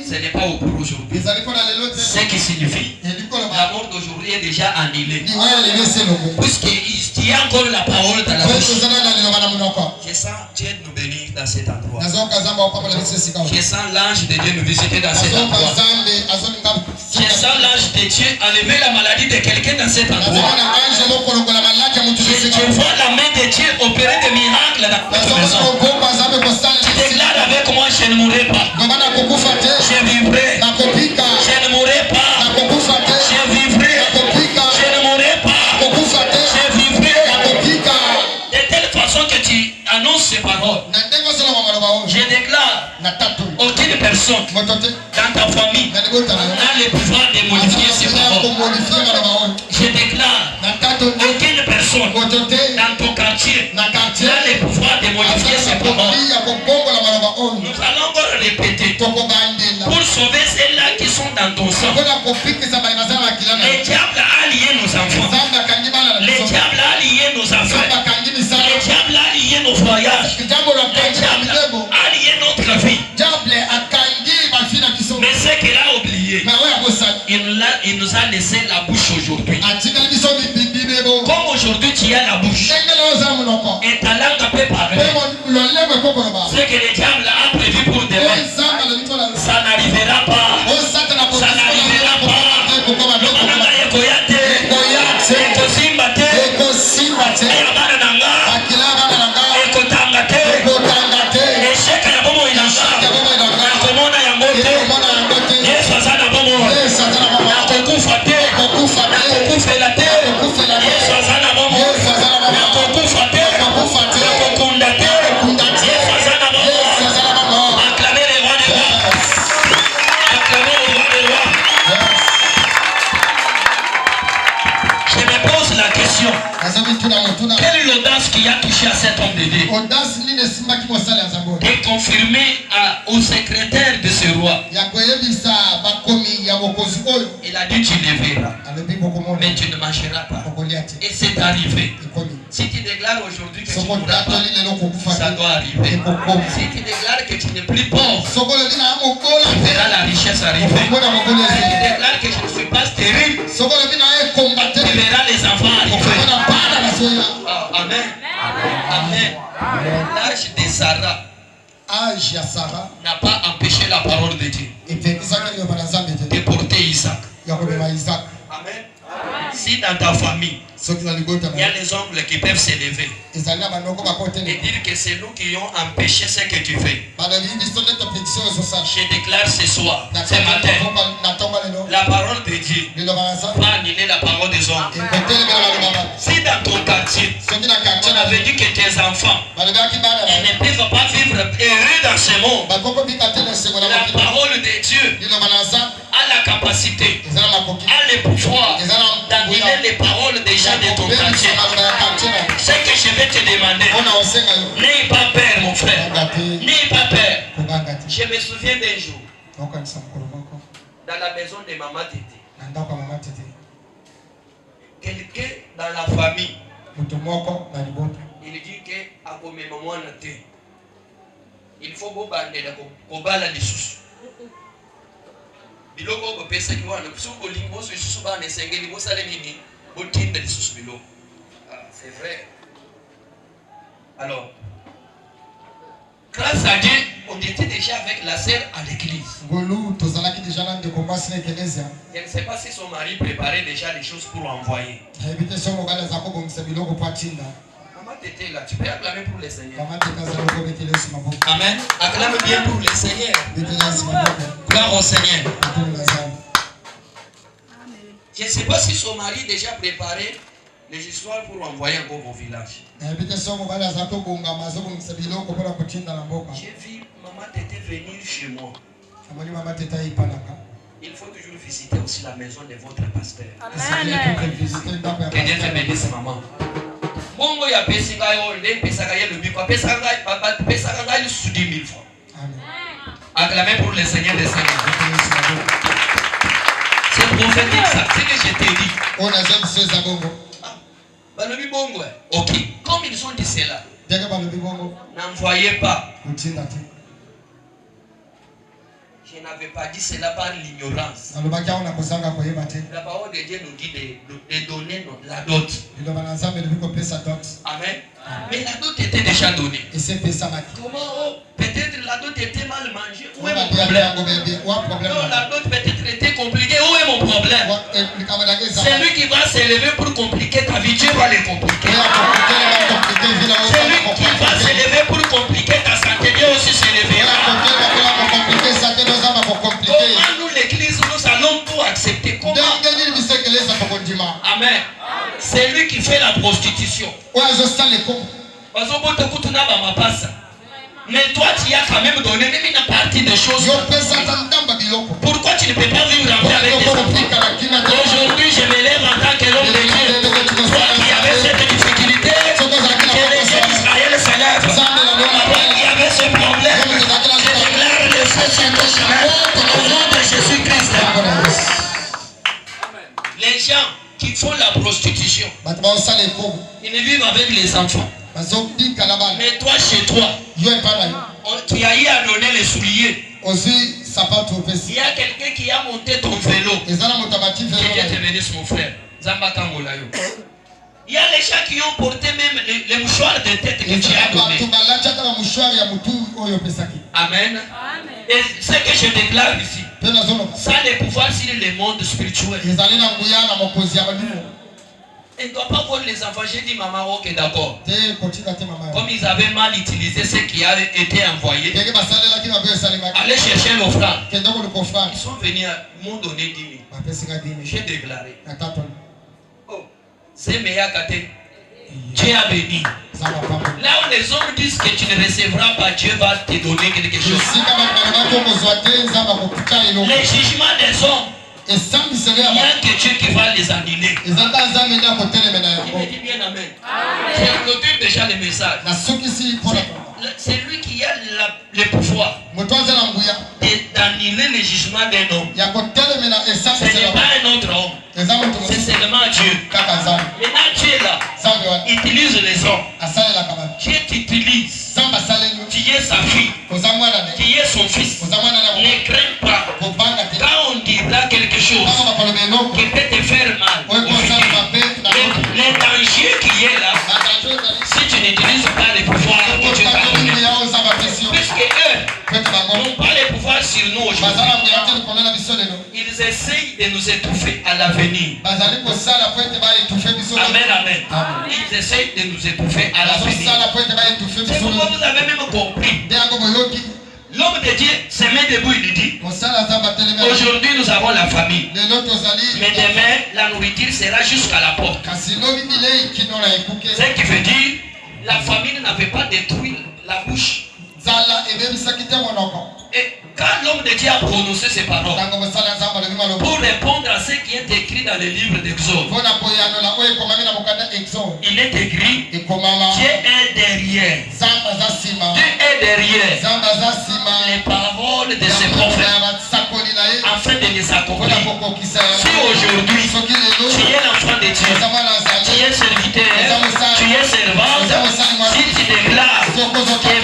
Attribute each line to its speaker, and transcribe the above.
Speaker 1: Ce n'est pas au pour aujourd'hui. Ce qui signifie la mort d'aujourd'hui est déjà annulée. Puisqu'il y a encore la parole dans la bouche. Je sens Dieu nous bénir dans cet endroit. Je sens l'ange de Dieu nous visiter dans cet endroit. Je sens l'ange de Dieu enlever la maladie de quelqu'un dans cet endroit. Je vois la main de Dieu opérer des miracles dans notre maison. Tu déclares avec moi, je ne mourrai pas. Je vivrai. Je ne mourrai pas. Je vivrai. Je ne mourrai pas. Je vivrai. De telle façon que tu annonces ces paroles. Je déclare aucune personne dans ta famille n'a le pouvoir de modifier ces paroles. Je déclare aucune personne dans ton quartier n'a le pouvoir de modifier ces paroles. Nous allons encore répéter pour sauver celles-là qui sont dans ton sang. Le diable a lié nos enfants. Le diable a lié nos affaires. Le diable a lié nos voyages. Le diable a lié notre vie. Mais ce qu'il a oublié, il nous a laissé la bouche aujourd'hui. Comme aujourd'hui tu as la bouche et ta langue peut parler, ce que le diable a prévu pour demain, ça n'arrivera pas. Ça n'arrivera pas. Quelle est l'audace qui a touché à cet homme de Dieu? Et confirmé au secrétaire de ce roi. Il a dit tu le verras, mais tu ne marcheras pas. Et c'est arrivé. Si tu déclares aujourd'hui que tu ne mourras pas, ça doit arriver. Si tu déclares que tu n'es plus pauvre, tu verras la richesse arriver. Si tu déclares que je ne suis pas stérile, tu verras les enfants arriver. Amen. Amen. L'âge de Sarah n'a pas empêché la parole de Dieu de porter Isaac. Amen. Si dans ta famille, il y a les ongles qui peuvent s'élever et dire que c'est nous qui ont empêché ce que tu fais, je déclare ce soir, ce matin, la parole de Dieu va annuler la parole des hommes. Si dans ton quartier, on avait dit que tes enfants ne peuvent pas vivre heureux dans ce monde, la parole de Dieu a la capacité, a le pouvoir d'annuler les paroles des gens de ton quartier. Ce que je vais te demander, n'aie pas peur mon frère, n'aie pas peur. Je me souviens d'un jour, dans la maison de Maman Tété, quelqu'un dans la famille, il dit que il faut que tu biloko ko pesa ki wana kusuko lingo so isusu ba nesengeli bo sale nini botinda lisusu biloko. C'est vrai. Alors grâce à Dieu, on était déjà avec la sœur à l'église. Je ne sais pas si son mari préparait déjà les choses pour envoyer. Maman Tété là, tu peux acclamer pour le Seigneur. Amen. Acclame bien pour le Seigneur. Gloire au Seigneur. Je ne sais pas si son mari déjà préparé les histoires pour envoyer encore au village. J'ai vu Maman Tété venir chez moi. Il faut toujours visiter aussi la maison de votre pasteur. Amen. Que Dieu te bénisse, maman. Bongo ya pesika yo nde pesaka ye le biko pesaka papa pesaka ngai sous 10 000 francs. Amen. Acclamez pour le Seigneur des Seigneurs. C'est prophétique ça, c'est que je t'ai dit. On a jamais fait ça bongo. Balobi bongo. OK. Comme ils ont dit cela. N'envoyez pas Je n'avais pas dit cela par l'ignorance. La parole de Dieu nous dit de donner la dot. Amen. Mais la dot était déjà donnée. Comment? Peut-être la dot était mal mangée. Où est mon problème? Non, la dot peut-être était compliquée. Où est mon problème? C'est lui qui va s'élever pour compliquer ta vie. Dieu va les compliquer. C'est lui qui va s'élever pour compliquer ta santé. Dieu aussi s'élèvera. Comment nous, l'église, nous allons tout accepter? Comment? Amen. C'est lui qui fait la prostitution. Mais toi, tu as quand même donné même une partie des choses. Pourquoi tu ne peux pas vivre en paix avec tes enfants? Aujourd'hui, je me lève en tant que l'homme de Dieu. Toi qui avais cette difficulté, que les yeux d'Israël se lèvent. Toi qui avais ce problème, je déclare le feu sur ton chemin. Au nom de Jésus-Christ. Les gens qui font la prostitution, ils ne vivent avec les enfants. Mais toi, chez toi, tu as eu à donner les souliers. Il y a quelqu'un qui a monté ton vélo. Que Dieu te bénisse, mon frère. Il y a les gens qui ont porté même les mouchoirs de tête que tu as donné. Amen. Et ce que je déclare ici, ça a le pouvoir sur le monde spirituel. Il ne doit pas voir les enfants. J'ai dit maman, ok, d'accord. Comme ils avaient mal utilisé ce qui a été envoyé, allez chercher l'offrande. Ils sont venus, ils m'ont donné 10 000. J'ai déclaré. Oh, c'est meilleur qu'à Dieu a béni. Là où les hommes disent que tu ne recevras pas, Dieu va te donner quelque chose. Les jugements des hommes, il n'y a que Dieu qui va les annuler. Il me dit bien amen. Je clôture déjà le message. C'est lui qui a le pouvoir d'annuler les jugements d'un homme. Ce n'est pas un autre homme. C'est seulement Dieu. Maintenant Dieu là utilise les hommes. Dieu t'utilise. Tu es sa fille. Tu es son fils. Ne crains pas. Quand on dira quelque chose qui peut te faire mal, le danger qui est là, si tu n'utilises pas les pouvoirs que Dieu t'a donné, puisque eux n'ont pas les pouvoirs sur nous aujourd'hui, ils essayent de nous étouffer à l'avenir. Amen, amen. Ils essayent de nous étouffer à l'avenir. C'est pourquoi vous avez même compris. L'homme de Dieu se met debout, il dit, aujourd'hui nous avons la famille, mais demain la nourriture sera jusqu'à la porte. Ce qui veut dire, la famine n'avait pas détruit la bouche. Et quand l'homme de Dieu a prononcé ces paroles, pour répondre à ce qui est écrit dans le livre d'Exode, il est écrit, Dieu est derrière. Dieu est derrière les paroles de ses prophètes afin de les accomplir. Si aujourd'hui tu es l'enfant de Dieu, tu es serviteur, tu es servante, si tu déclares que